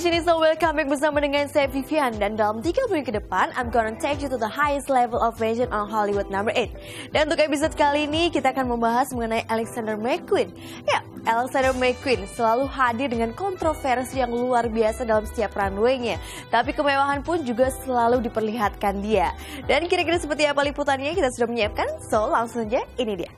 Fashionista, welcome back bersama dengan saya Vivian. Dan dalam 3 menit ke depan, I'm gonna take you to the highest level of fashion on Hollywood number 8. Dan untuk episode kali ini, kita akan membahas mengenai Alexander McQueen. Ya, Alexander McQueen selalu hadir dengan kontroversi yang luar biasa dalam setiap runway-nya. Tapi kemewahan pun juga selalu diperlihatkan dia. Dan kira-kira seperti apa liputannya, kita sudah menyiapkan. So, langsung aja, ini dia.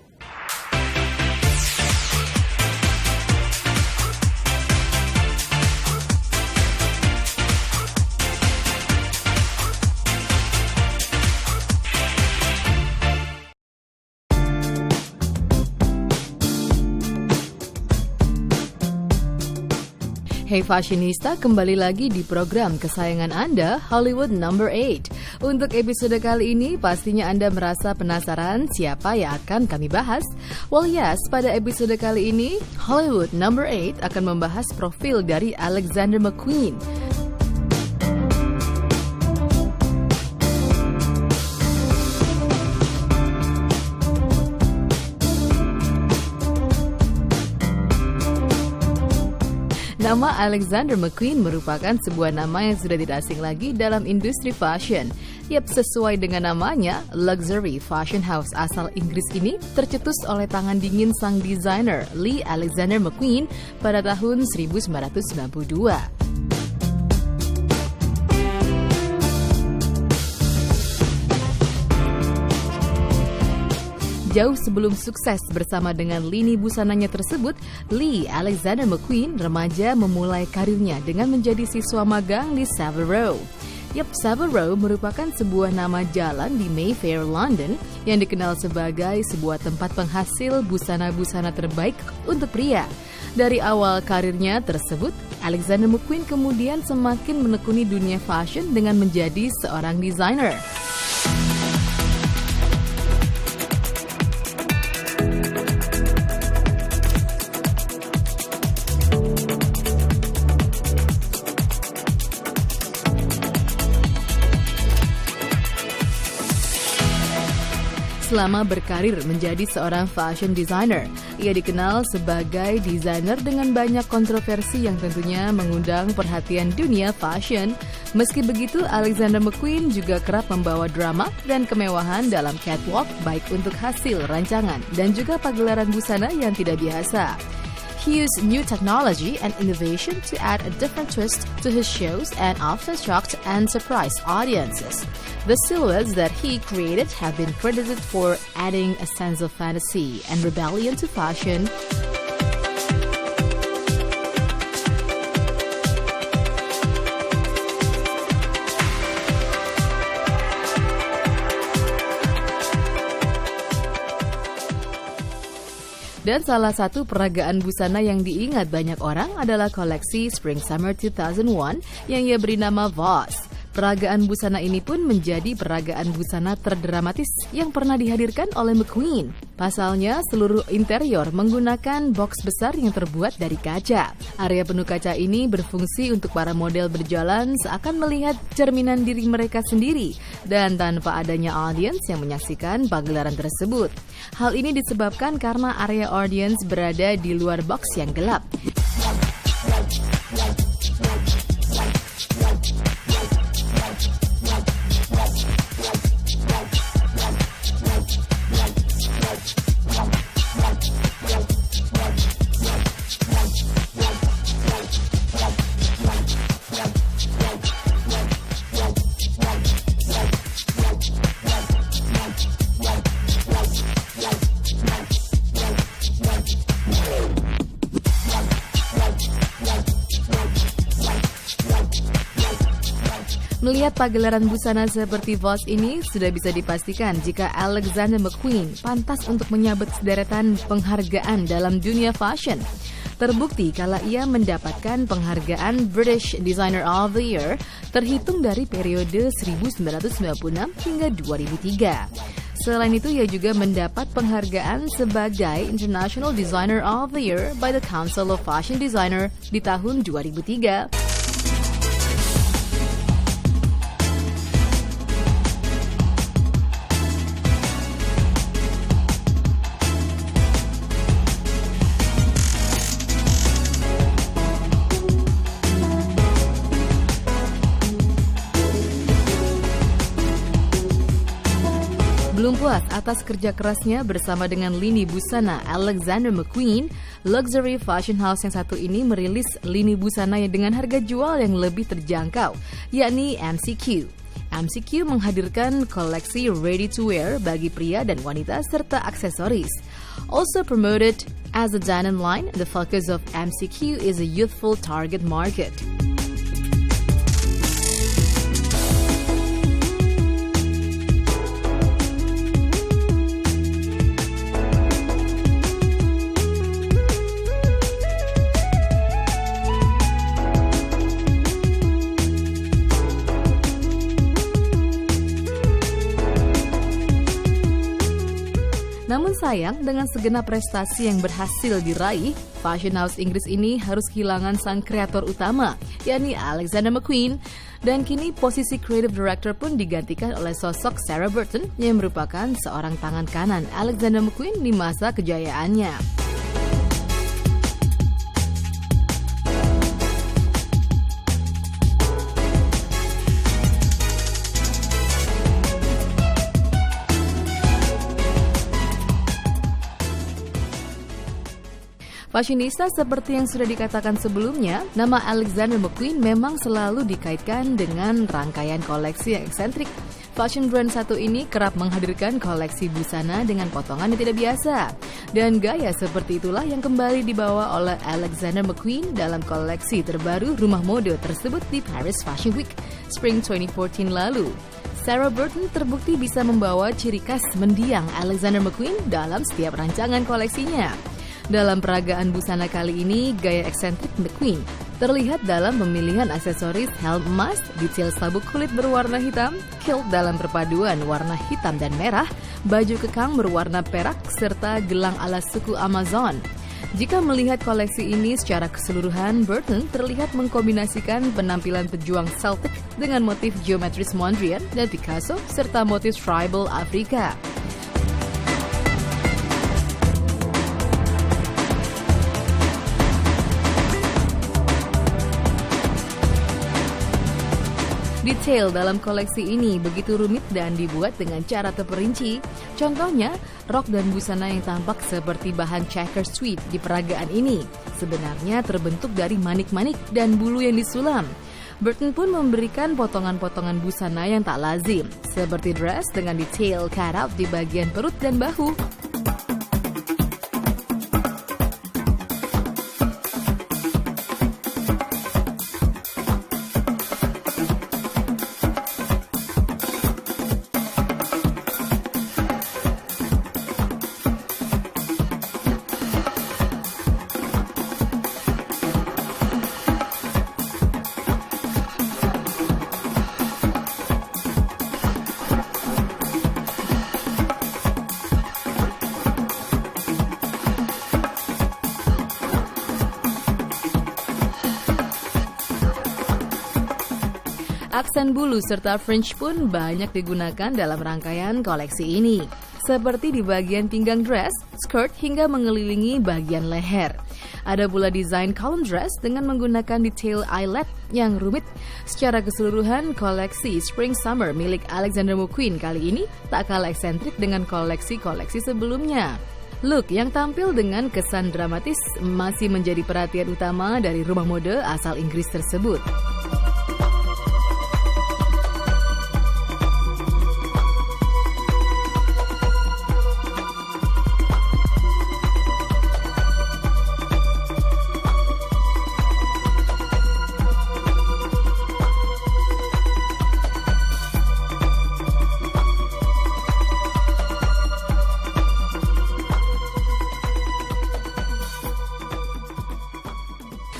Hey Fashionista, kembali lagi di program kesayangan Anda, Hollywood Number 8. Untuk episode kali ini, pastinya Anda merasa penasaran siapa yang akan kami bahas? Well yes, pada episode kali ini, Hollywood Number 8 akan membahas profil dari Alexander McQueen. Nama Alexander McQueen merupakan sebuah nama yang sudah tidak asing lagi dalam industri fashion. Yap, sesuai dengan namanya, luxury fashion house asal Inggris ini tercetus oleh tangan dingin sang desainer Lee Alexander McQueen pada tahun 1992. Jauh sebelum sukses bersama dengan lini busananya tersebut, Lee Alexander McQueen remaja memulai karirnya dengan menjadi siswa magang di Savile Row. Yap, Savile Row merupakan sebuah nama jalan di Mayfair, London yang dikenal sebagai sebuah tempat penghasil busana-busana terbaik untuk pria. Dari awal karirnya tersebut, Alexander McQueen kemudian semakin menekuni dunia fashion dengan menjadi seorang desainer. Selama berkarir menjadi seorang fashion designer, ia dikenal sebagai desainer dengan banyak kontroversi yang tentunya mengundang perhatian dunia fashion. Meski begitu, Alexander McQueen juga kerap membawa drama dan kemewahan dalam catwalk, baik untuk hasil rancangan dan juga pagelaran busana yang tidak biasa. He used new technology and innovation to add a different twist to his shows and often shocked and surprised audiences. The silhouettes that he created have been credited for adding a sense of fantasy and rebellion to fashion. Dan salah satu peragaan busana yang diingat banyak orang adalah koleksi Spring Summer 2001 yang ia beri nama Voss. Peragaan busana ini pun menjadi peragaan busana terdramatis yang pernah dihadirkan oleh McQueen. Pasalnya, seluruh interior menggunakan box besar yang terbuat dari kaca. Area penuh kaca ini berfungsi untuk para model berjalan seakan melihat cerminan diri mereka sendiri dan tanpa adanya audiens yang menyaksikan pagelaran tersebut. Hal ini disebabkan karena area audiens berada di luar box yang gelap. Melihat pagelaran busana seperti Voss ini, sudah bisa dipastikan jika Alexander McQueen pantas untuk menyabet sederetan penghargaan dalam dunia fashion. Terbukti kala ia mendapatkan penghargaan British Designer of the Year terhitung dari periode 1996 hingga 2003. Selain itu, ia juga mendapat penghargaan sebagai International Designer of the Year by the Council of Fashion Designer di tahun 2003. puas atas kerja kerasnya bersama dengan lini busana Alexander McQueen, luxury fashion house yang satu ini merilis lini busana yang dengan harga jual yang lebih terjangkau, yakni MCQ. MCQ menghadirkan koleksi ready to wear bagi pria dan wanita serta aksesoris. Also promoted as a denim line, the focus of MCQ is a youthful target market. Namun sayang, dengan segenap prestasi yang berhasil diraih, fashion house Inggris ini harus kehilangan sang kreator utama, yakni Alexander McQueen. Dan kini posisi creative director pun digantikan oleh sosok Sarah Burton yang merupakan seorang tangan kanan Alexander McQueen di masa kejayaannya. Fashionista seperti yang sudah dikatakan sebelumnya, nama Alexander McQueen memang selalu dikaitkan dengan rangkaian koleksi yang eksentrik. Fashion brand satu ini kerap menghadirkan koleksi busana dengan potongan yang tidak biasa. Dan gaya seperti itulah yang kembali dibawa oleh Alexander McQueen dalam koleksi terbaru rumah mode tersebut di Paris Fashion Week Spring 2014 lalu. Sarah Burton terbukti bisa membawa ciri khas mendiang Alexander McQueen dalam setiap rancangan koleksinya. Dalam peragaan busana kali ini, gaya eksentrik McQueen terlihat dalam pemilihan aksesoris helm emas, detail sabuk kulit berwarna hitam, kilt dalam perpaduan warna hitam dan merah, baju kekang berwarna perak, serta gelang ala suku Amazon. Jika melihat koleksi ini secara keseluruhan, Burton terlihat mengkombinasikan penampilan pejuang Celtic dengan motif geometris Mondrian dan Picasso, serta motif tribal Afrika. Detail dalam koleksi ini begitu rumit dan dibuat dengan cara terperinci. Contohnya, rok dan busana yang tampak seperti bahan checker suede di peragaan ini sebenarnya terbentuk dari manik-manik dan bulu yang disulam. Burton pun memberikan potongan-potongan busana yang tak lazim, seperti dress dengan detail cutout di bagian perut dan bahu. Aksen bulu serta fringe pun banyak digunakan dalam rangkaian koleksi ini, seperti di bagian pinggang dress, skirt hingga mengelilingi bagian leher. Ada pula desain column dress dengan menggunakan detail eyelet yang rumit. Secara keseluruhan, koleksi Spring Summer milik Alexander McQueen kali ini tak kalah eksentrik dengan koleksi-koleksi sebelumnya. Look yang tampil dengan kesan dramatis masih menjadi perhatian utama dari rumah mode asal Inggris tersebut.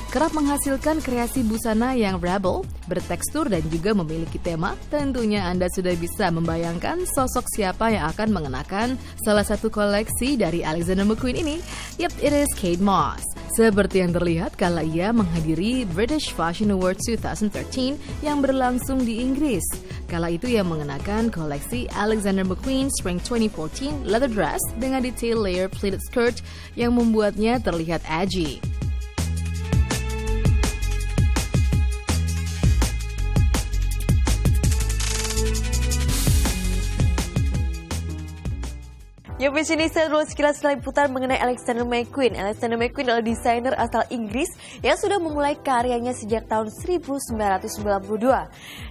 Kerap menghasilkan kreasi busana yang rebel, bertekstur dan juga memiliki tema, tentunya Anda sudah bisa membayangkan sosok siapa yang akan mengenakan salah satu koleksi dari Alexander McQueen ini. Yep, it is Kate Moss. Seperti yang terlihat kala ia menghadiri British Fashion Awards 2013 yang berlangsung di Inggris. Kala itu ia mengenakan koleksi Alexander McQueen Spring 2014 leather dress dengan detail layer pleated skirt yang membuatnya terlihat edgy. Ya, Fashionista dulu sekilas liputan mengenai Alexander McQueen. Alexander McQueen adalah desainer asal Inggris yang sudah memulai karyanya sejak tahun 1992.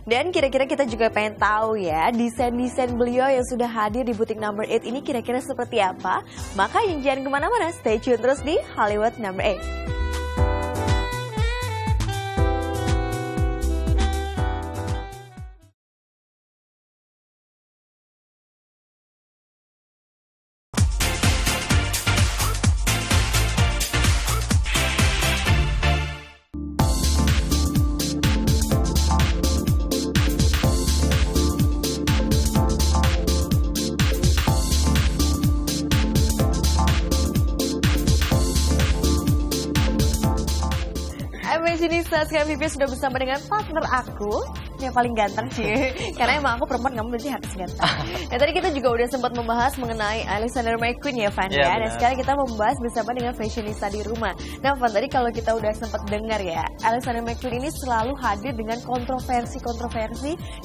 Dan kira-kira kita juga pengen tahu ya, desain-desain beliau yang sudah hadir di butik Number 8 ini kira-kira seperti apa? Makanya jangan kemana-mana, stay tune terus di Hollywood Number 8. Fashionista, sekarang Vivi sudah bersama dengan partner aku yang paling ganteng sih. Karena emang aku perempuan, kamu berarti harus ganteng. Nah, tadi kita juga udah sempat membahas mengenai Alexander McQueen ya, Van ya. Dan sekarang kita membahas bersama dengan Fashionista di rumah. Nah, Van, tadi kalau kita udah sempat dengar ya, Alexander McQueen ini selalu hadir dengan kontroversi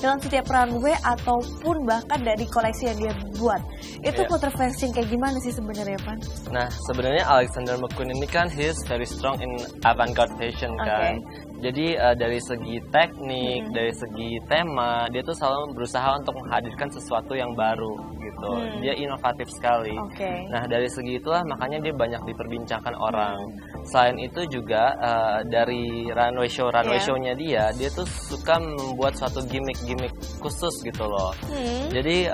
dalam setiap runway ataupun bahkan dari koleksi yang dia buat. Itu kontroversi yang kayak gimana sih sebenarnya, Van? Nah, sebenarnya Alexander McQueen ini kan he is very strong in avant-garde fashion kan. Jadi dari segi teknik, dari segi tema, dia tuh selalu berusaha untuk menghadirkan sesuatu yang baru gitu. Dia inovatif sekali. Nah, dari segi itulah makanya dia banyak diperbincangkan orang. Selain itu juga dari runway show-nya dia tuh suka membuat suatu gimmick khusus gitu loh. Jadi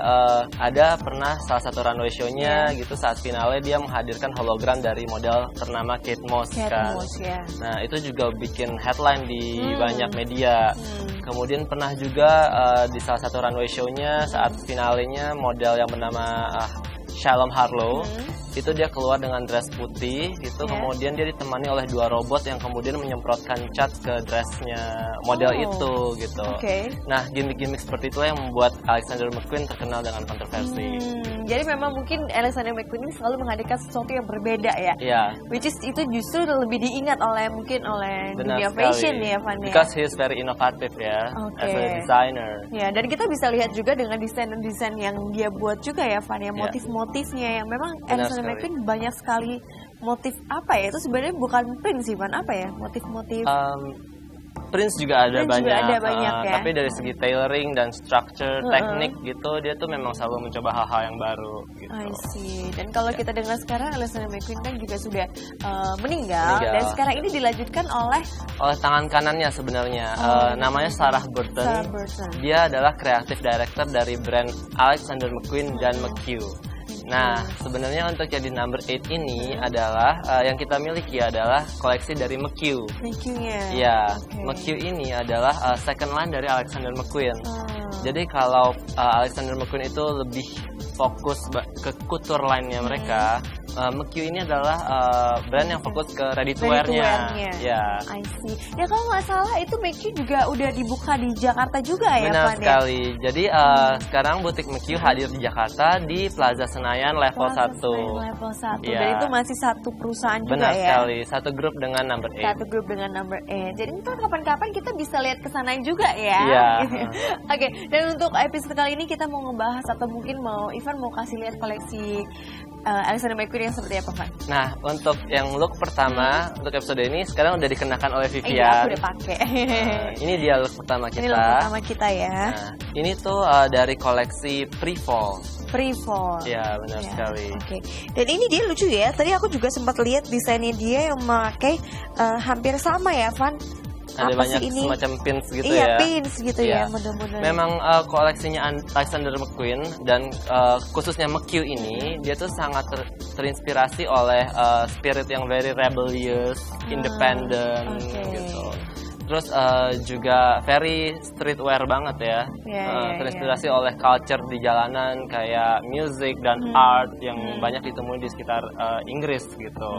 ada pernah salah satu runway show-nya gitu, saat finale dia menghadirkan hologram dari model ternama Kate Moss kan. Nah, itu juga bikin headline di banyak media. Kemudian pernah juga di salah satu runway show-nya saat finalenya model yang bernama Shalom Harlow itu dia keluar dengan dress putih gitu, kemudian dia ditemani oleh dua robot yang kemudian menyemprotkan cat ke dressnya model itu gitu. Nah, gimmick-gimmick seperti itulah yang membuat Alexander McQueen terkenal dengan kontroversi. Jadi memang mungkin Alexander McQueen ini selalu menghadirkan sesuatu yang berbeda ya. Which is itu justru lebih diingat oleh dunia fashion ya, Van ya. Because he is very innovative ya, as a designer. Ya, dan kita bisa lihat juga dengan desain yang dia buat juga ya, Van ya, motif-motifnya yang memang Alexander McQueen banyak sekali motif apa ya, itu sebenarnya bukan print sih, Van, apa ya, motif-motif prints juga ada banyak, ya. Tapi dari segi tailoring dan structure, teknik gitu, dia tuh memang selalu mencoba hal-hal yang baru gitu. I see. Dan kalau kita dengar sekarang Alexander McQueen kan juga sudah meninggal, dan sekarang ini dilanjutkan oleh tangan kanannya sebenarnya, namanya Sarah Burton. Dia adalah creative director dari brand Alexander McQueen dan McQ. Nah, sebenarnya untuk jadi Number 8 ini adalah yang kita miliki adalah koleksi dari McQ. McQ-nya. Iya, McQ ini adalah second line dari Alexander McQueen. Jadi kalau Alexander McQueen itu lebih fokus ke couture line-nya mereka, McQ ini adalah brand yang fokus ke ready to wear-nya. Ya. I see. Ya kalau nggak salah itu McQ juga udah dibuka di Jakarta juga ya, Benar Pan, sekali. Jadi sekarang butik McQ hadir di Jakarta di Plaza Senayan level 1. Level 1. Dan itu masih satu perusahaan juga ya. Benar sekali. Satu grup dengan Number 8. Satu grup dengan Number 8. Jadi ntar kapan-kapan kita bisa lihat kesana juga ya. Iya. Oke. Dan untuk episode kali ini kita mau ngebahas atau mungkin Ivan mau kasih lihat koleksi Alexander McQueen yang seperti apa, Van? Nah, untuk yang look pertama untuk episode ini sekarang udah dikenakan oleh Vivian. Iya, aku udah pakai. Ini dia look pertama kita. Ini look pertama kita ya. Nah, ini tuh dari koleksi Pre-Fall. Pre-Fall. Ya, benar sekali. Dan ini dia lucu ya. Tadi aku juga sempat lihat desainnya dia yang memakai hampir sama ya, Van. Ada banyak semacam pins gitu ya. Iya, pins gitu ya, mudah-mudahan. Memang koleksinya Alexander McQueen dan khususnya McQ ini, dia tuh sangat terinspirasi oleh spirit yang very rebellious, independent gitu. Terus juga very streetwear banget ya. Terinspirasi oleh culture di jalanan kayak music dan art yang banyak ditemui di sekitar Inggris gitu.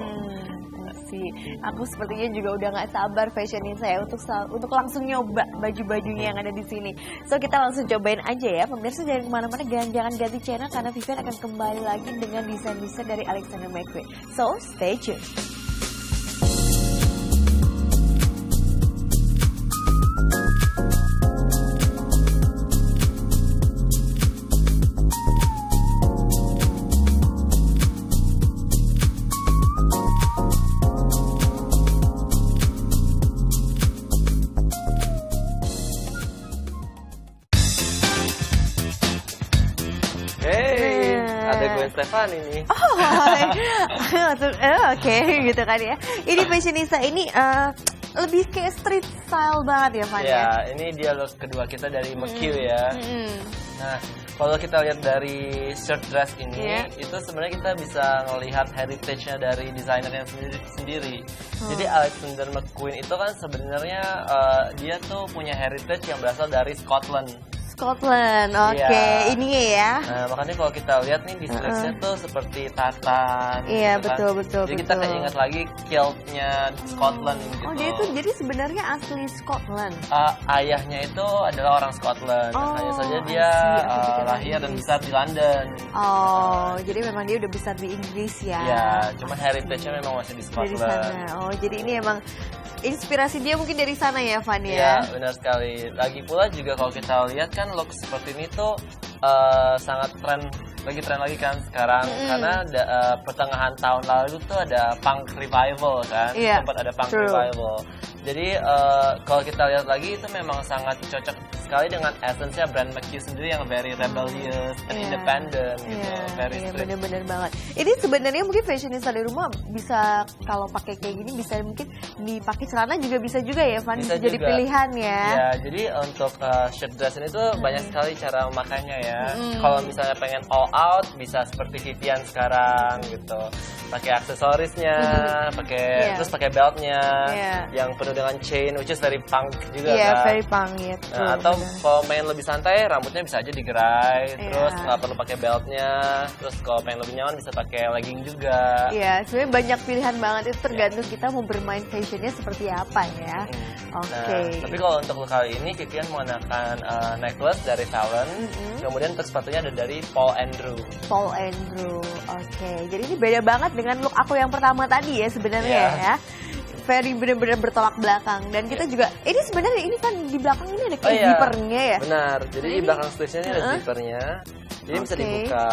Aku sepertinya juga udah nggak sabar fashionin saya untuk langsung nyoba baju-bajunya yang ada di sini. So kita langsung cobain aja ya, pemirsa, jangan kemana-mana, jangan ganti channel karena Vivian akan kembali lagi dengan desain-desain dari Alexander McQueen. So stay tuned. berantakan ini. Oke, gitu kan ya. Ini fashionista ini lebih kayak street style banget ya, Van ya? Ya, ini dia look kedua kita dari McQ ya. Nah, kalau kita lihat dari shirt dress ini, itu sebenarnya kita bisa melihat heritage-nya dari desainernya sendiri. Jadi Alexander McQueen itu kan sebenarnya dia tuh punya heritage yang berasal dari Scotland. Scotland, oke, ini ya. Nah, makanya kalau kita lihat nih di sleeves-nya tuh seperti tartan. Iya, gitu betul. Jadi kita kayak ingat lagi kilt-nya Scotland gitu. Oh, dia itu jadi sebenarnya asli Scotland. Ayahnya itu adalah orang Scotland. Hanya saja dia lahir dan besar di London. Oh, jadi memang dia udah besar di Inggris ya. Iya, cuma heritage-nya memang masih di Scotland. Dari sana. Oh, jadi ini emang inspirasi dia mungkin dari sana ya, Van ya? Iya, benar sekali. Lagi pula juga kalau kita lihat kan look seperti ini tuh sangat tren lagi kan sekarang karena pertengahan tahun lalu tuh ada punk revival kan, sempat ada punk revival. Jadi kalau kita lihat lagi itu memang sangat cocok sekali dengan essence-nya brand McQ sendiri yang very rebellious and independent gitu, very street. Bener-bener banget. Ini sebenarnya mungkin fashionista di rumah bisa kalau pakai kayak gini bisa mungkin dipakai celana juga bisa juga ya, Van, bisa jadi pilihan ya. Ya, jadi untuk shirt dress ini tuh banyak sekali cara memakainya ya. Kalau misalnya pengen all out bisa seperti Vivian sekarang gitu. Pakai aksesorisnya, terus pakai beltnya yang penuh dengan chain, which is very punk juga kan. Iya, very punk ya. Nah, atau kalau main lebih santai, rambutnya bisa aja digerai, terus nggak perlu pakai beltnya. Terus kalau pengen lebih nyaman bisa pakai legging juga. Iya, sebenarnya banyak pilihan banget, itu tergantung kita mau bermain fashionnya seperti apa ya. Oke. Nah, tapi kalau untuk look kali ini Vivian menggunakan necklace dari Talon, kemudian untuk sepatunya ada dari Paul Andrew. Oke. Jadi ini beda banget dengan look aku yang pertama tadi ya sebenarnya ya. Very benar-benar bertolak belakang dan kita juga ini sebenarnya ini kan di belakang ini ada kayak zippernya ya. Benar. Jadi di belakang sleeve-nya ini ada zippernya. Jadi bisa dibuka.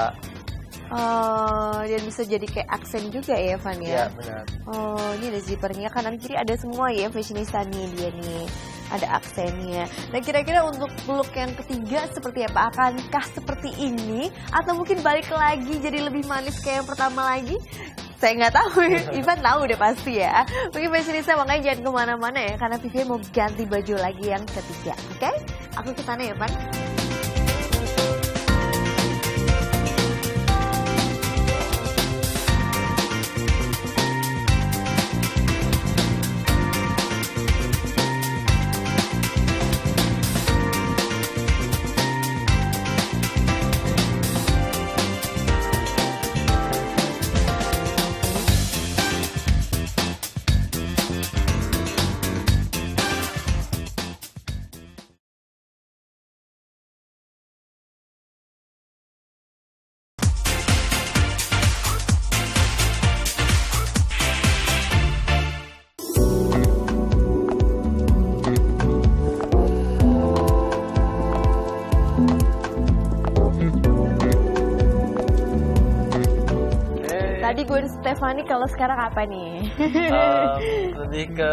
Oh, dan bisa jadi kayak aksen juga ya, Van ya? Iya, benar. Oh, ini ada zippernya, kanan kiri ada semua ya fashionista nih dia nih. Ada aksennya. Nah, kira-kira untuk look yang ketiga seperti apa? Akankah seperti ini? Atau mungkin balik lagi jadi lebih manis kayak yang pertama lagi? Saya nggak tahu, Ivan tahu udah pasti ya. Mungkin fashionista makanya jangan kemana-mana ya, karena Vivian mau ganti baju lagi yang ketiga, oke? Aku ke sana ya, Van. Tadi Gwen Stefani, kalau sekarang apa nih? Lebih ke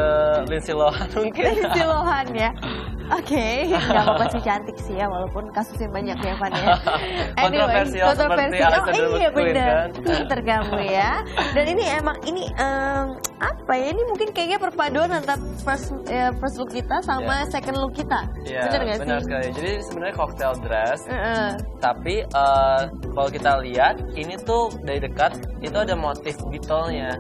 Lindsay Lohan mungkin. Lindsay Lohan ya. Oke, nggak apa-apa sih, cantik sih ya, walaupun kasusnya banyak ya, Van ya. Kontroversial seperti Alexander iya McQueen bener, kan. pinter kamu ya. Dan ini emang ini apa ya? Ini mungkin kayaknya perpaduan antara first look kita sama second look kita. Iya, bener nggak sih? benar sekali. Jadi sebenarnya cocktail dress. Tapi kalau kita lihat ini tuh dari dekat itu ada motif beetle-nya.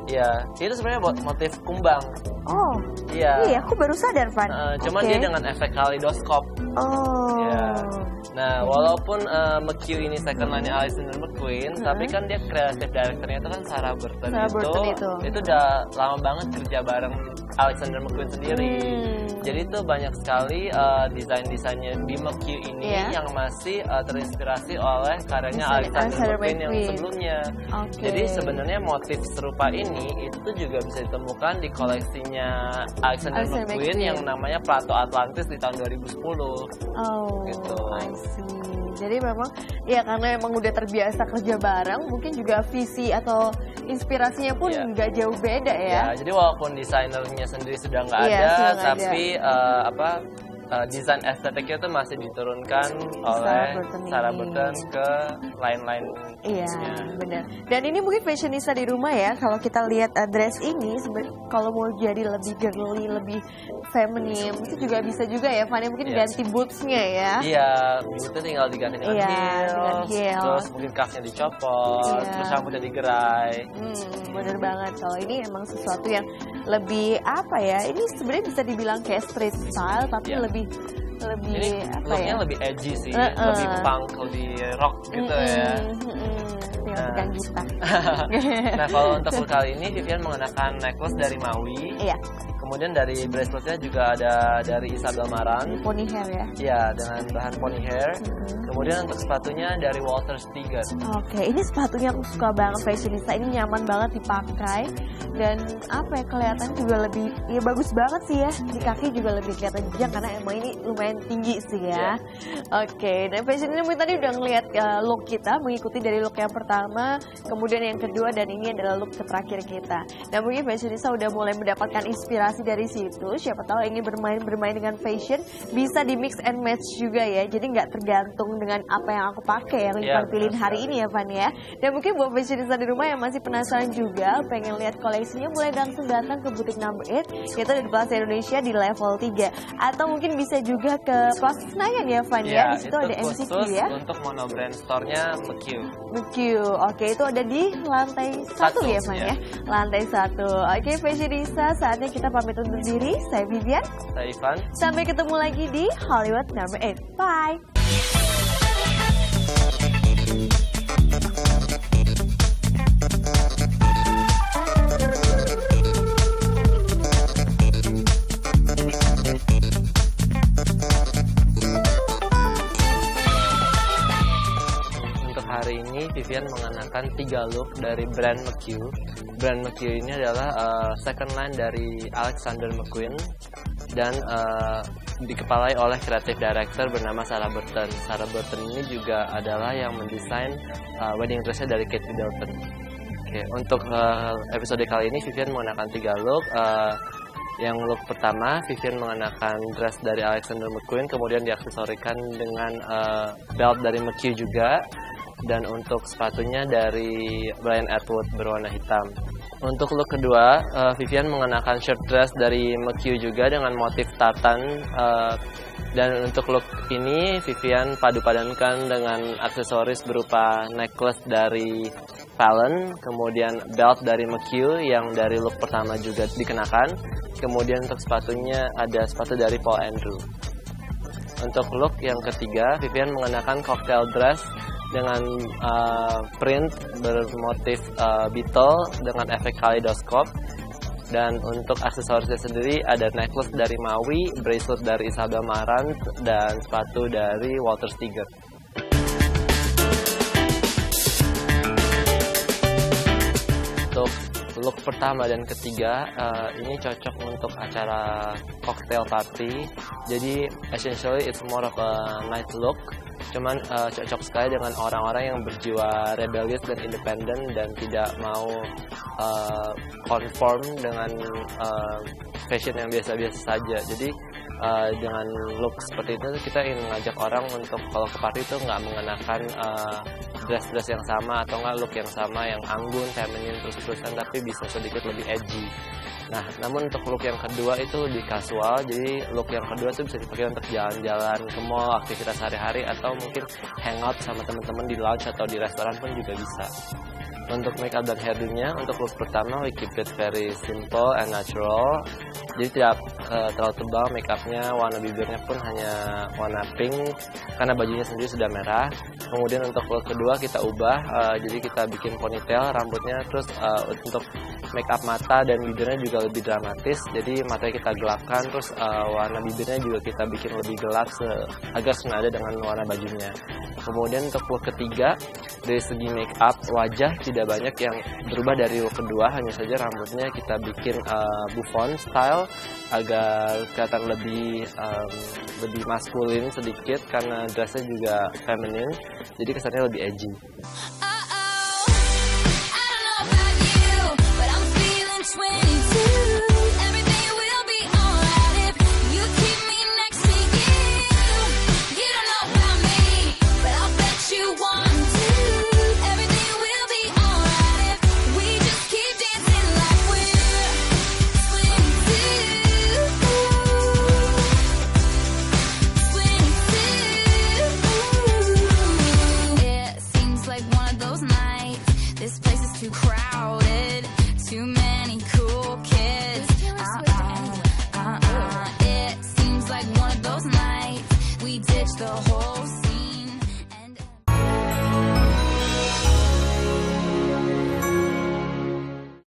Ya, itu sebenarnya motif kumbang. Oh, iya. Aku baru sadar, Van. Cuman dia dengan efek kaleidoskop. Oh. Ya. Nah, walaupun McQ ini second line-nya Alexander McQueen, tapi kan dia kreatif director-nya itu kan Sarah Burton itu udah lama banget kerja bareng Alexander McQueen sendiri. Jadi itu banyak sekali desain-desainnya di McQ ini yang masih terinspirasi oleh karyanya Alexander McQueen yang sebelumnya. Jadi sebenarnya motif serupa ini itu juga bisa ditemukan di koleksinya Alexander McQueen yang namanya Plato Atlantis di tahun 2010. Oh, gitu. I see. Jadi memang ya karena emang udah terbiasa kerja bareng, mungkin juga visi atau inspirasinya pun nggak jauh beda ya. Jadi walaupun desainernya sendiri sudah nggak ada, tapi desain estetiknya itu masih diturunkan oleh Sarah Burton ke lain-lain. Iya, benar. Dan ini mungkin fashionista di rumah ya, kalau kita lihat dress ini, kalau mau jadi lebih girly, lebih feminim, itu juga bisa juga ya, Fanny, mungkin ganti bootsnya ya. Iya, bootsnya tinggal diganti dengan heels, terus mungkin cuffnya dicopot, terus rambutnya digerai. Bener banget, kalau ini emang sesuatu yang lebih apa ya, ini sebenarnya bisa dibilang kayak street style, tapi lebih ini apa looknya ya? lebih edgy sih, lebih punk, lebih rock gitu ya. Pegang gitar. Nah, kalau untuk look kali ini Vivian mengenakan necklace dari Maui. Iya. Kemudian dari braceletnya juga ada dari Isabel Marant. Pony hair ya? Iya, dengan bahan pony hair. Kemudian untuk sepatunya dari Walter Steger. Oke, ini sepatunya aku suka banget, fashionista. Ini nyaman banget dipakai. Dan apa ya, kelihatan juga lebih, ya bagus banget sih ya. Di kaki juga lebih kelihatan jenjang karena emang ini lumayan tinggi sih ya. Oke, dan fashionista mungkin tadi udah ngeliat look kita, mengikuti dari look yang pertama, kemudian yang kedua, dan ini adalah look terakhir kita. Dan mungkin fashionista udah mulai mendapatkan inspirasi dari situ. Siapa tahu ingin bermain dengan fashion, bisa di mix and match juga ya. Jadi nggak tergantung dengan apa yang aku pakai yang Ivan pilihin hari ini ya, Van ya. Dan mungkin buat fashionista di rumah yang masih penasaran juga, pengen lihat koleksinya, boleh langsung datang ke butik Number 8, yaitu di Plaza Indonesia di level 3. Atau mungkin bisa juga ke Plaza Senayan ya, Van ya. Di situ ada MCQ ya. Untuk monobrand store-nya McQ. McQ. Oke, itu ada di lantai 1 ya, Van ya. Lantai 1. Oke, fashionista, saatnya kita pamit undur diri. Saya Vivian. Saya Ivan. Sampai ketemu lagi di Hollywood Number 8. Bye. Hari ini Vivian mengenakan 3 look dari brand McQ. Brand McQ ini adalah second line dari Alexander McQueen dan dikepalai oleh creative director bernama Sarah Burton. Sarah Burton ini juga adalah yang mendesain wedding dress-nya dari Kate Middleton. Oke, untuk episode kali ini Vivian mengenakan 3 look. Yang look pertama, Vivian mengenakan dress dari Alexander McQueen, kemudian diaksesorikan dengan belt dari McQ juga. Dan untuk sepatunya dari Brian Atwood berwarna hitam. Untuk look kedua, Vivian mengenakan shirt dress dari McQ juga dengan motif tartan. Dan untuk look ini, Vivian padu-padankan dengan aksesoris berupa necklace dari Fallon, kemudian belt dari McQ yang dari look pertama juga dikenakan. Kemudian untuk sepatunya ada sepatu dari Paul Andrew. Untuk look yang ketiga, Vivian mengenakan cocktail dress dengan print bermotif beetle dengan efek kaleidoskop. Dan untuk aksesorisnya sendiri ada necklace dari Maui, bracelet dari Isabel Marant, dan sepatu dari Walter Steger. Untuk look pertama dan ketiga ini cocok untuk acara cocktail party. Jadi essentially it's more of a night look. Cuman cocok sekali dengan orang-orang yang berjiwa rebellious dan independen dan tidak mau conform dengan fashion yang biasa-biasa saja. Jadi dengan look seperti itu kita ingin mengajak orang untuk kalau ke party itu nggak mengenakan dress-dress yang sama atau nggak look yang sama yang anggun, feminin terus-terusan, tapi bisa sedikit lebih edgy. Nah, namun untuk look yang kedua itu lebih casual. Jadi look yang kedua itu bisa dipakai untuk jalan-jalan ke mall, aktivitas sehari-hari, atau mungkin hangout sama teman-teman di lounge atau di restoran pun juga bisa. Untuk makeup dan hairdo-nya, untuk look pertama we keep it very simple and natural. Jadi tidak terlalu tebal makeupnya, warna bibirnya pun hanya warna pink karena bajunya sendiri sudah merah. Kemudian untuk look kedua kita ubah, jadi kita bikin ponytail rambutnya, terus untuk makeup mata dan bibirnya juga lebih dramatis. Jadi matanya kita gelapkan, terus warna bibirnya juga kita bikin lebih gelap agar senada dengan warna bajunya. Kemudian untuk look ketiga, dari segi makeup wajah tidak banyak yang berubah dari look kedua, hanya saja rambutnya kita bikin buffon style agar kelihatan lebih maskulin sedikit karena dressnya juga feminin, jadi kesannya lebih edgy. Everything will be alright if you keep me next to you. the whole